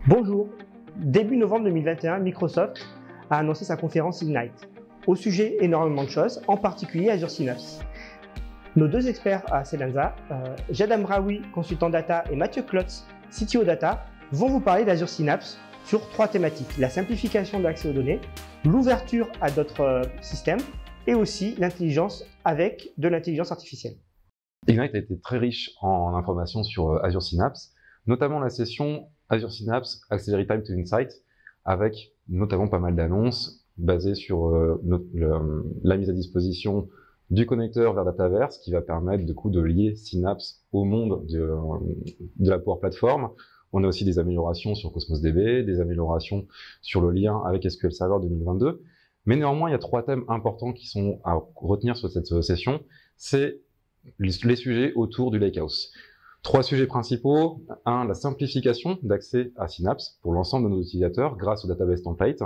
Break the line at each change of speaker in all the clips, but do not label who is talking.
Bonjour, début novembre 2021, Microsoft a annoncé sa conférence Ignite. Au sujet, énormément de choses, en particulier Azure Synapse. Nos deux experts à Selenza, Jad Amraoui, consultant data, et Mathieu Klotz, CTO data, vont vous parler d'Azure Synapse sur trois thématiques: la simplification de l'accès aux données, l'ouverture à d'autres systèmes et aussi l'intelligence avec de l'intelligence artificielle.
Ignite a été très riche en informations sur Azure Synapse, notamment la session Azure Synapse Accelerate Time to Insight, avec notamment pas mal d'annonces basées sur la mise à disposition du connecteur vers Dataverse, qui va permettre de lier Synapse au monde de la Power Platform. On a aussi des améliorations sur Cosmos DB, des améliorations sur le lien avec SQL Server 2022. Mais néanmoins, il y a trois thèmes importants qui sont à retenir sur cette session. C'est les sujets autour du Lakehouse. Trois sujets principaux. Un, la simplification d'accès à Synapse pour l'ensemble de nos utilisateurs grâce au database template.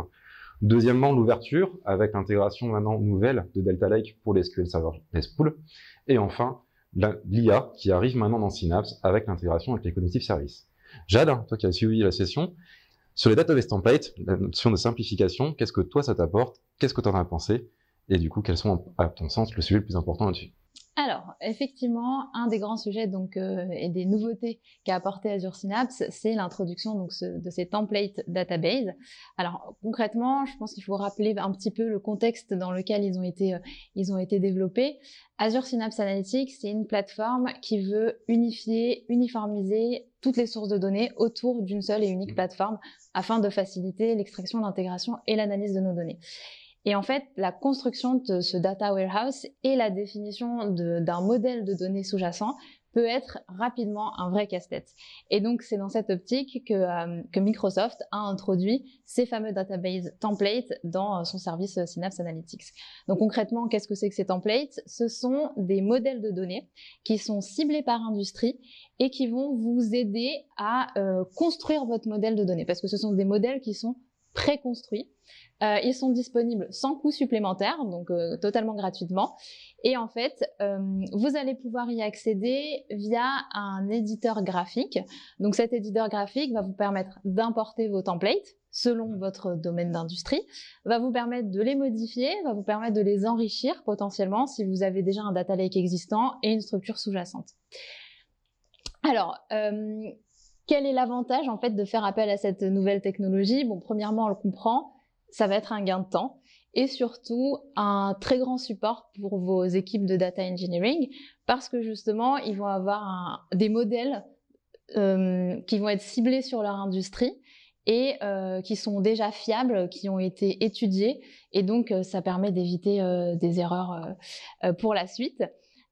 Deuxièmement, l'ouverture avec l'intégration maintenant nouvelle de Delta Lake pour les SQL Server Pool. Et enfin, l'IA qui arrive maintenant dans Synapse avec l'intégration avec les Cognitive Services. Jad, toi qui as suivi la session, sur les database templates, la notion de simplification, qu'est-ce que toi ça t'apporte? Qu'est-ce que tu en as pensé? Et du coup, quels sont à ton sens le sujet le plus important là-dessus?
Alors, effectivement, un des grands sujets et des nouveautés qu'a apporté Azure Synapse, c'est l'introduction de ces templates database. Alors, concrètement, je pense qu'il faut rappeler un petit peu le contexte dans lequel ils ont été développés. Azure Synapse Analytics, c'est une plateforme qui veut uniformiser toutes les sources de données autour d'une seule et unique plateforme afin de faciliter l'extraction, l'intégration et l'analyse de nos données. Et en fait, la construction de ce data warehouse et la définition d'un modèle de données sous-jacent peut être rapidement un vrai casse-tête. Et donc, c'est dans cette optique que Microsoft a introduit ces fameux database templates dans son service Synapse Analytics. Donc, concrètement, qu'est-ce que c'est que ces templates? Ce sont des modèles de données qui sont ciblés par industrie et qui vont vous aider à construire votre modèle de données, parce que ce sont des modèles qui sont préconstruits. Ils sont disponibles sans coût supplémentaire, donc totalement gratuitement. Et en fait, vous allez pouvoir y accéder via un éditeur graphique. Donc cet éditeur graphique va vous permettre d'importer vos templates selon votre domaine d'industrie, va vous permettre de les modifier, va vous permettre de les enrichir potentiellement si vous avez déjà un data lake existant et une structure sous-jacente. Alors, quel est l'avantage en fait de faire appel à cette nouvelle technologie? Bon, premièrement, on le comprend, ça va être un gain de temps et surtout un très grand support pour vos équipes de data engineering, parce que justement, ils vont avoir des modèles qui vont être ciblés sur leur industrie et qui sont déjà fiables, qui ont été étudiés, et donc ça permet d'éviter des erreurs pour la suite.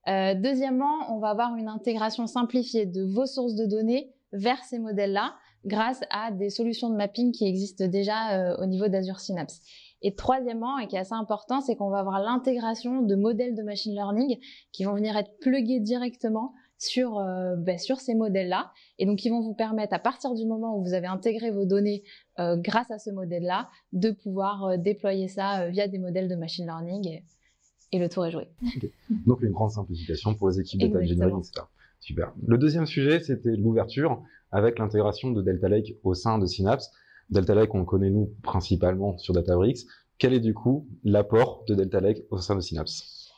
Deuxièmement, on va avoir une intégration simplifiée de vos sources de données vers ces modèles-là, grâce à des solutions de mapping qui existent déjà au niveau d'Azure Synapse. Et troisièmement, et qui est assez important, c'est qu'on va avoir l'intégration de modèles de machine learning qui vont venir être plugués directement sur ces modèles-là, et donc qui vont vous permettre, à partir du moment où vous avez intégré vos données grâce à ce modèle-là, de pouvoir déployer ça via des modèles de machine learning, et le tour est joué.
Okay. Donc une grande simplification pour les équipes data engineering, etc. Super. Le deuxième sujet, c'était l'ouverture avec l'intégration de Delta Lake au sein de Synapse. Delta Lake, on le connaît nous principalement sur Databricks. Quel est du coup l'apport de Delta Lake au sein de Synapse?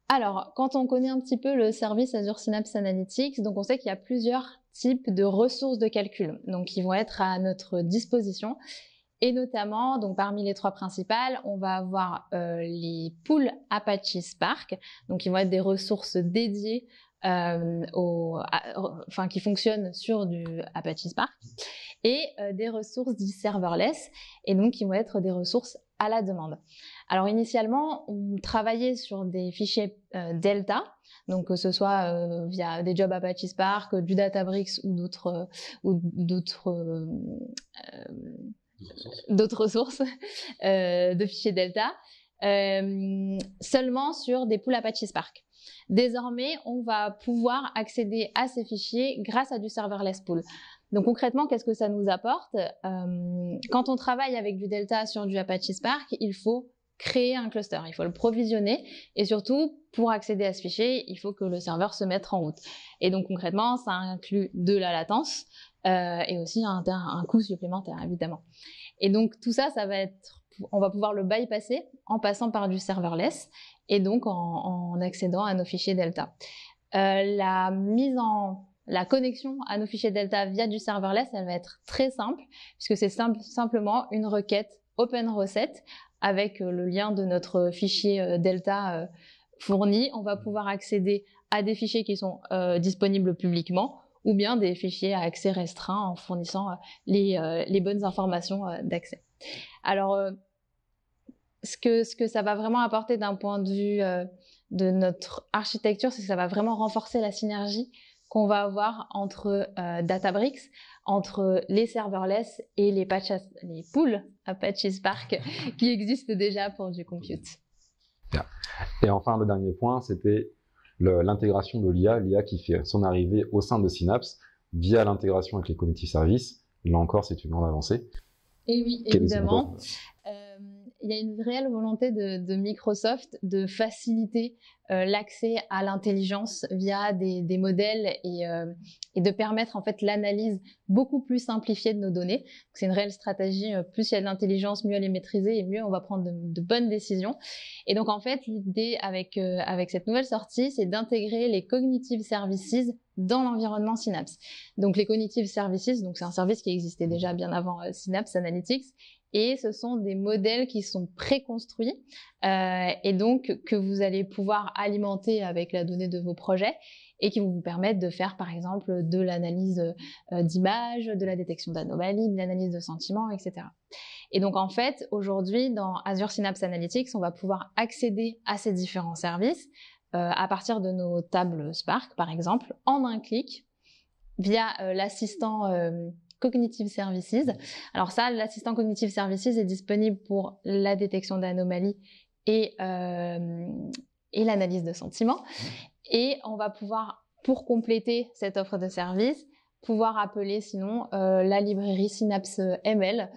Alors, quand on connaît un petit peu le service Azure Synapse Analytics, donc on sait qu'il y a plusieurs types de ressources de calcul, donc qui vont être à notre disposition. Et notamment, donc parmi les trois principales, on va avoir les pools Apache Spark, donc qui vont être des ressources dédiées qui fonctionnent sur du Apache Spark, et des ressources dites serverless, et donc qui vont être des ressources à la demande. Alors initialement, on travaillait sur des fichiers Delta, donc que ce soit via des jobs Apache Spark, du Databricks ou d'autres ressources de fichiers Delta, seulement sur des pools Apache Spark. Désormais, on va pouvoir accéder à ces fichiers grâce à du serverless pool. Donc concrètement, qu'est-ce que ça nous apporte? Quand on travaille avec du Delta sur du Apache Spark, il faut créer un cluster, il faut le provisionner, et surtout, pour accéder à ce fichier, il faut que le serveur se mette en route. Et donc concrètement, ça inclut de la latence et aussi un coût supplémentaire, évidemment. Et donc tout ça, on va pouvoir le bypasser en passant par du serverless et donc en accédant à nos fichiers Delta. La connexion à nos fichiers Delta via du serverless, elle va être très simple, puisque c'est simplement une requête open recette avec le lien de notre fichier Delta fourni. On va pouvoir accéder à des fichiers qui sont disponibles publiquement ou bien des fichiers à accès restreint en fournissant les bonnes informations d'accès. Alors, ce que ça va vraiment apporter d'un point de vue de notre architecture, c'est que ça va vraiment renforcer la synergie qu'on va avoir entre Databricks, entre les serverless et les pools Apache Spark qui existent déjà pour du compute.
Et enfin, le dernier point, c'était l'intégration de l'IA qui fait son arrivée au sein de Synapse via l'intégration avec les Cognitive Services. Là encore, c'est une grande avancée.
Et oui, évidemment. Il y a une réelle volonté de Microsoft de faciliter l'accès à l'intelligence via des modèles et de permettre en fait l'analyse beaucoup plus simplifiée de nos données. C'est une réelle stratégie. Plus il y a de l'intelligence, mieux elle est maîtrisée et mieux on va prendre de bonnes décisions. Et donc en fait, l'idée avec cette nouvelle sortie, c'est d'intégrer les Cognitive Services dans l'environnement Synapse. Donc les Cognitive Services, donc c'est un service qui existait déjà bien avant Synapse Analytics. Et ce sont des modèles qui sont préconstruits et donc que vous allez pouvoir alimenter avec la donnée de vos projets et qui vont vous permettre de faire par exemple de l'analyse d'images, de la détection d'anomalies, de l'analyse de sentiments, etc. Et donc en fait, aujourd'hui, dans Azure Synapse Analytics, on va pouvoir accéder à ces différents services à partir de nos tables Spark, par exemple, en un clic via l'assistant Cognitive Services. Alors ça, l'assistant Cognitive Services est disponible pour la détection d'anomalies et l'analyse de sentiments. Et on va pouvoir, pour compléter cette offre de service, pouvoir appeler sinon la librairie Synapse ML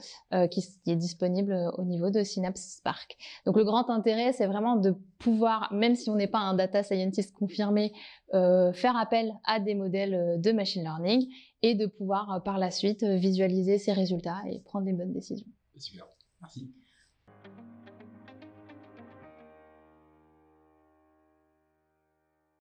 qui est disponible au niveau de Synapse Spark. Donc le grand intérêt, c'est vraiment de pouvoir, même si on n'est pas un data scientist confirmé, faire appel à des modèles de machine learning et de pouvoir par la suite visualiser ces résultats et prendre les bonnes décisions.
Super, merci.